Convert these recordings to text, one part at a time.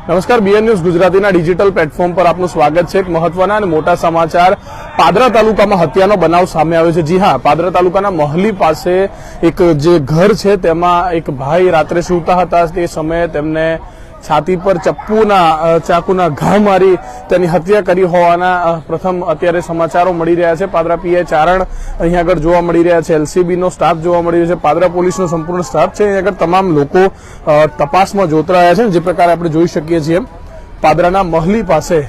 નમસ્કાર, BN news ગુજરાતીના digital platform પર આપનું સ્વાગત છે। એક મહત્વના અને મોટા સમાચાર પાદરા તાલુકામાં હત્યાનો બનાવ સામે આવ્યો છે। જી હા, પાદરા તાલુકાના મહલી પાસે એક જે ઘર છે તેમાં એક ભાઈ રાત્રે સૂતા હતા। તે સમયે તેમને છાતી પર ચાકુના ઘા મારી તેની હત્યા કરી હોવાના પ્રથમ અત્યારે સમાચારો મળી રહ્યા છે। પાદરા પીઆઈ ચારણ અહીંયા આગળ જોવા મળી રહ્યા છે, એલસીબી નો સ્ટાફ જોવા મળી રહ્યો છે, પાદરા પોલીસનો સંપૂર્ણ સ્ટાફ છે। અહીંયા આગળ તમામ લોકો તપાસમાં જોતરાયા છે। જે પ્રકારે આપણે જોઈ શકીએ છીએ, પાદરાના મહલી પાસે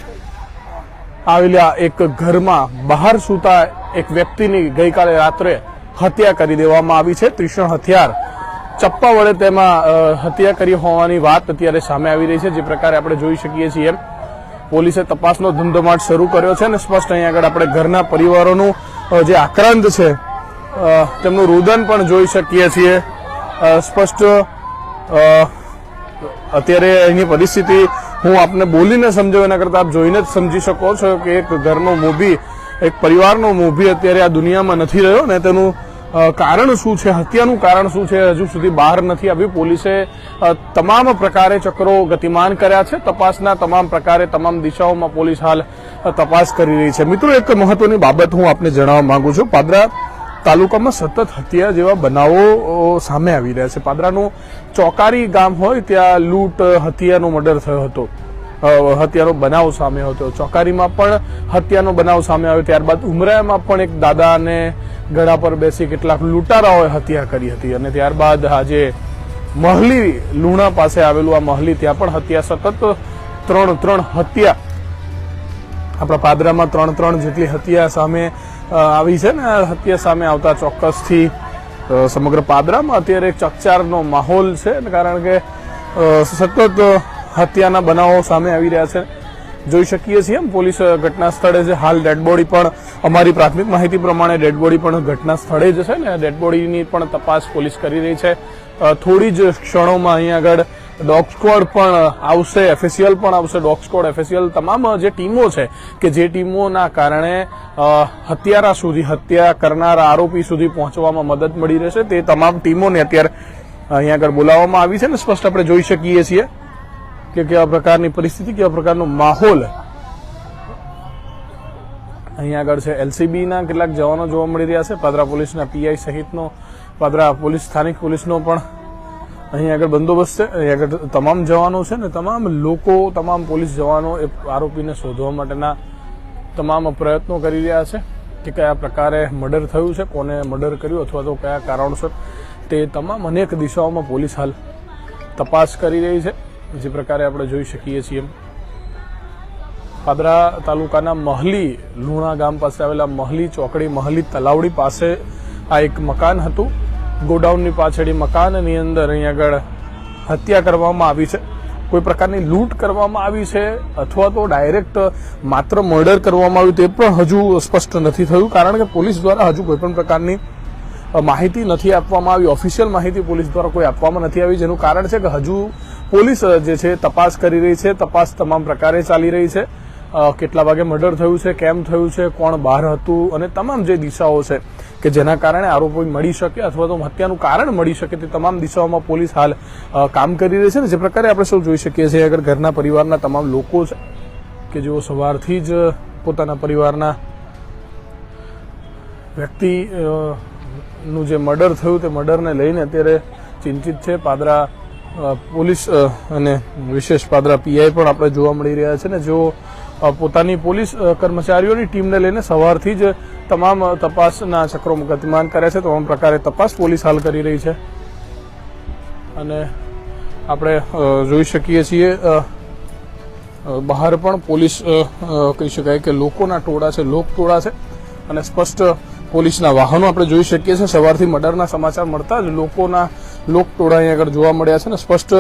આવેલા એક ઘરમાં બહાર સૂતા એક વ્યક્તિની ગઈકાલે રાત્રે હત્યા કરી દેવામાં આવી છે। ત્રિશણ હથિયાર ચપ્પા વડે તેમાં હત્યા કરી હોવાની વાત અત્યારે સામે આવી રહી છે। જે પ્રકારે આપણે જોઈ શકીએ છીએ, પોલીસે તપાસનો ધમધમાટ શરૂ કર્યો છે અને સ્પષ્ટ અહીંયા આગળ આપણે ઘરના પરિવારોનું જે આક્રાંત છે તેમનું રુદન પણ જોઈ શકીએ છીએ। સ્પષ્ટ અત્યારે અહીંની પરિસ્થિતિ હું આપને બોલીને સમજાવું એના કરતાં આપ જોઈને જ સમજી શકો છો કે એક ઘરનો મોભી, એક પરિવારનો મોભી અત્યારે આ દુનિયામાં નથી રહ્યો ને તેનું કારણ શું છે, હત્યાનું કારણ શું છે, હજુ સુધી બહાર નથી આવ્યું। પોલીસે તમામ પ્રકારે ચક્રો ગતિમાન કર્યા છે। તપાસના તમામ પ્રકારે તમામ દિશાઓમાં પોલીસ હાલ તપાસ કરી રહી છે। મિત્રો, એક મહત્વની બાબત હું આપને જણાવવા માંગુ છું। પાદરા તાલુકામાં સતત હત્યા જેવા બનાવો સામે આવી રહ્યા છે। પાદરાનું ચોકારી ગામ હોય ત્યાં લૂંટ હત્યાનો મર્ડર થયો હતો, હત્યાનો બનાવ સામે હતો। ચોકારીમાં પણ હત્યાનો બનાવ સામે આવ્યો। ત્યારબાદ ઉમરાયામાં પણ એક દાદાને ગળા પર બેસી કેટલાક લૂંટારાઓએ હત્યા કરી હતી અને ત્યારબાદ આજે મહલી લુણા પાસે આવેલું આ મહલી, ત્યાં પણ હત્યા, સતત ત્રણ હત્યા આપણા પાદરામાં ત્રણ જેટલી હત્યા સામે આવી છે ને હત્યા સામે આવતા ચોક્કસથી સમગ્ર પાદરામાં અત્યારે એક ચકચારનો માહોલ છે, કારણ કે સતત હત્યાના બનાવો સામે આવી રહ્યા છે। જોઈ શકીએ છીએ પોલીસ ઘટના સ્થળે છે। હાલ ડેડ બોડી પણ, અમારી પ્રાથમિક માહિતી પ્રમાણે ડેડ બોડી પણ ઘટના સ્થળે જ છે ને ડેડ બોડીની પણ તપાસ પોલીસ કરી રહી છે। થોડી જ ક્ષણોમાં અહીંયા આગળ ડોગ સ્ક્વોડ પણ આવશે, એફએસએલ પણ આવશે। ડોગ સ્ક્વોડ, એફએસએલ તમામ જે ટીમો છે કે જે ટીમોના કારણે હત્યારા સુધી, હત્યા કરનારા આરોપી સુધી પહોંચવામાં મદદ મળી રહેશે, તે તમામ ટીમોને અત્યારે અહીંયા આગળ બોલાવવામાં આવી છે ને સ્પષ્ટ આપણે જોઈ શકીએ છીએ કે કેવા પ્રકારની પરિસ્થિતિ, કેવા પ્રકારનો માહોલ અહીંયા આગળ છે। એલસીબીના કેટલાક જવાનો જોવા મળી રહ્યા છે, પાદરા પોલીસના પીઆઈ સહિતનો પાદરા પોલીસ, સ્થાનિક પોલીસનો પણ અહીંયા આગળ બંદોબસ્ત છે। અહીંયા આગળ તમામ જવાનો છે ને તમામ લોકો, તમામ પોલીસ જવાનો એ આરોપીને શોધવા માટેના તમામ પ્રયત્નો કરી રહ્યા છે કે કયા પ્રકારે મર્ડર થયું છે, કોને મર્ડર કર્યું અથવા તો કયા કારણોસર, તે તમામ અનેક દિશાઓમાં પોલીસ હાલ તપાસ કરી રહી છે। જે પ્રકારે આપણે જોઈ શકીએ છીએ, પાદરા તાલુકાના મહલી લુણા ગામ પાસે આવેલા મહલી ચોકડી, મહલી તલાવડી પાસે આ એક મકાન હતું। ગોડાઉનની પાછળ મકાનની અંદર અહીંયા આગળ હત્યા કરવામાં આવી છે। કોઈ પ્રકારની લૂંટ કરવામાં આવી છે અથવા તો ડાયરેક્ટ માત્ર મર્ડર કરવામાં આવ્યું તે પણ હજુ સ્પષ્ટ નથી થયું, કારણ કે પોલીસ દ્વારા હજુ કોઈ પણ પ્રકારની માહિતી નથી આપવામાં આવી, ઓફિશિયલ માહિતી પોલીસ દ્વારા કોઈ આપવામાં નથી આવી, જેનું કારણ છે કે હજુ પોલીસ જે છે તપાસ કરી રહી છે। તપાસ તમામ પ્રકારે ચાલી રહી છે। કેટલા વાગે મર્ડર થયું છે, કેમ થયું છે, કોણ બહાર હતું અને તમામ જે દિશાઓ છે કે જેના કારણે આરોપી મળી શકે અથવા તો હત્યાનું કારણ મળી શકે, તે તમામ દિશાઓમાં પોલીસ હાલ કામ કરી રહી છે ને જે પ્રકારે આપણે સૌ જોઈ શકીએ છીએ, અગર ઘરના પરિવારના તમામ લોકો છે કે જેઓ સવારથી જ પોતાના પરિવારના વ્યક્તિનું જે મર્ડર થયું તે મર્ડરને લઈને અત્યારે ચિંતિત છે। પાદરા પોલીસ અને વિશેષ પાદરા પીઆઈ પણ આપણે જોવા મળી રહ્યા છે ને જેઓ પોતાની પોલીસ કર્મચારીઓની ટીમને લઈને સવારથી જ તમામ તપાસના ચક્રો ગતિમાન કર્યા છે। તમામ પ્રકારે તપાસ પોલીસ હાલ કરી રહી છે અને આપણે જોઈ શકીએ છીએ બહાર પણ પોલીસ કહી શકાય કે લોકોના ટોળા છે, લોકટોળા છે અને સ્પષ્ટ પોલીસના વાહનો આપણે જોઈ શકીએ છીએ। સવારથી મર્ડરના સમાચાર મળતા જ લોકોના લોકટોળા અહીંયા આગળ જોવા મળ્યા છે ને સ્પષ્ટ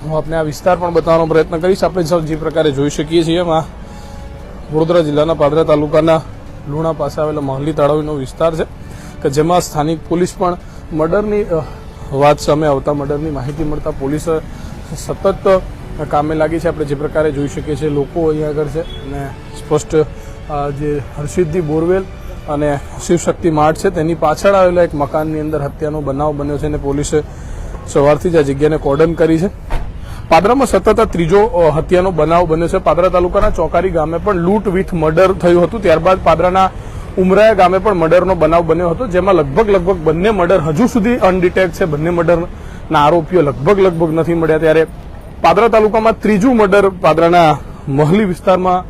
હું આપને આ વિસ્તાર પણ બતાવવાનો પ્રયત્ન કરીશ। આપણે જે પ્રકારે જોઈ શકીએ છીએ એમાં વડોદરા જિલ્લાના પાદરા તાલુકાના લુણા પાસે આવેલા મહલી તળાવનો વિસ્તાર છે કે જેમાં સ્થાનિક પોલીસ પણ મર્ડરની વાત સામે આવતા, મર્ડરની માહિતી મળતા પોલીસ સતત કામે લાગી છે। આપણે જે પ્રકારે જોઈ શકીએ છીએ લોકો અહીંયા આગળ છે અને સ્પષ્ટ જે હર્ષિતજી બોરવેલ અને શિવશક્તિ માર્ટ છે તેની પાછળ આવેલા એક મકાનની અંદર હત્યાનો બનાવ બન્યો છે અને પોલીસે સવારથી જ આ જગ્યાને કોર્ડન કરી છે પાદરામાં સતત ત્રીજો હત્યાનો બનાવ બન્યો છે. પાદરા તાલુકાના ચોકારી ગામે પણ લૂંટ વિથ મર્ડર થયું હતું. ત્યારબાદ પાદરાના ઉમરાયા ગામે પણ મર્ડરનો બનાવ બન્યો હતો, જેમાં લગભગ બંને મર્ડર હજુ સુધી અનડિટેક્ટ છે. બંને મર્ડરના આરોપીઓ લગભગ નથી મળ્યા. ત્યારે પાદરા તાલુકામાં ત્રીજું મર્ડર પાદરાના મહલી વિસ્તારમાં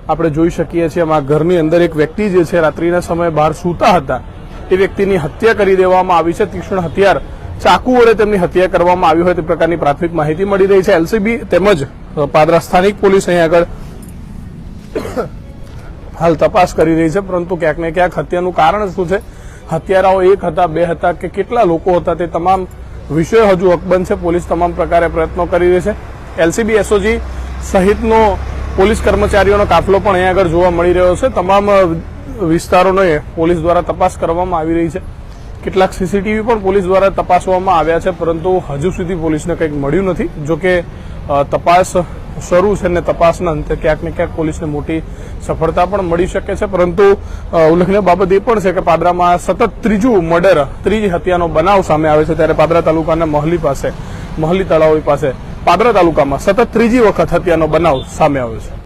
આપણે જોઈ શકીએ છીએ. આ ઘરની અંદર એક વ્યક્તિ જે છે રાત્રિના સમયે બહાર સૂતા હતા, એ વ્યક્તિની હત્યા કરી દેવામાં આવી છે. તીક્ષ્ણ હથિયાર ચાકુ વડે તેમની હત્યા કરવામાં આવી હોય તે પ્રકારની પ્રાથમિક માહિતી મળી રહી છે. એલસીબી તેમજ પાદરા સ્થાનિક પોલીસ અહીં આગળ હાલ તપાસ કરી રહી છે, પરંતુ ક્યાંક ને ક્યાંક હત્યાનું કારણ શું છે, હત્યારાઓ એક હતા, બે હતા કે કેટલા લોકો હતા, તે તમામ વિષયો હજુ અકબંધ છે. પોલીસ તમામ પ્રકારે પ્રયત્નો કરી રહી છે. એલસીબી, એસઓજી સહિતનો પોલીસ કર્મચારીઓનો કાફલો પણ અહીં આગળ જોવા મળી રહ્યો છે. તમામ વિસ્તારોને પોલીસ દ્વારા તપાસ કરવામાં આવી રહી છે. કેટલાક સીસીટીવી પણ પોલીસ દ્વારા તપાસવામાં આવ્યા છે, પરંતુ હજુ સુધી પોલીસને કંઈક મળ્યું નથી. જોકે તપાસ શરૂ છે અને તપાસના અંતે ક્યાંક ને ક્યાંક પોલીસને મોટી સફળતા પણ મળી શકે છે. પરંતુ ઉલ્લેખનીય બાબત એ પણ છે કે પાદરામાં સતત ત્રીજી હત્યાનો બનાવ સામે આવે છે. ત્યારે પાદરા તાલુકાના મહલી તળાવ પાસે પાદરા તાલુકામાં સતત ત્રીજી વખત હત્યાનો બનાવ સામે આવ્યો છે.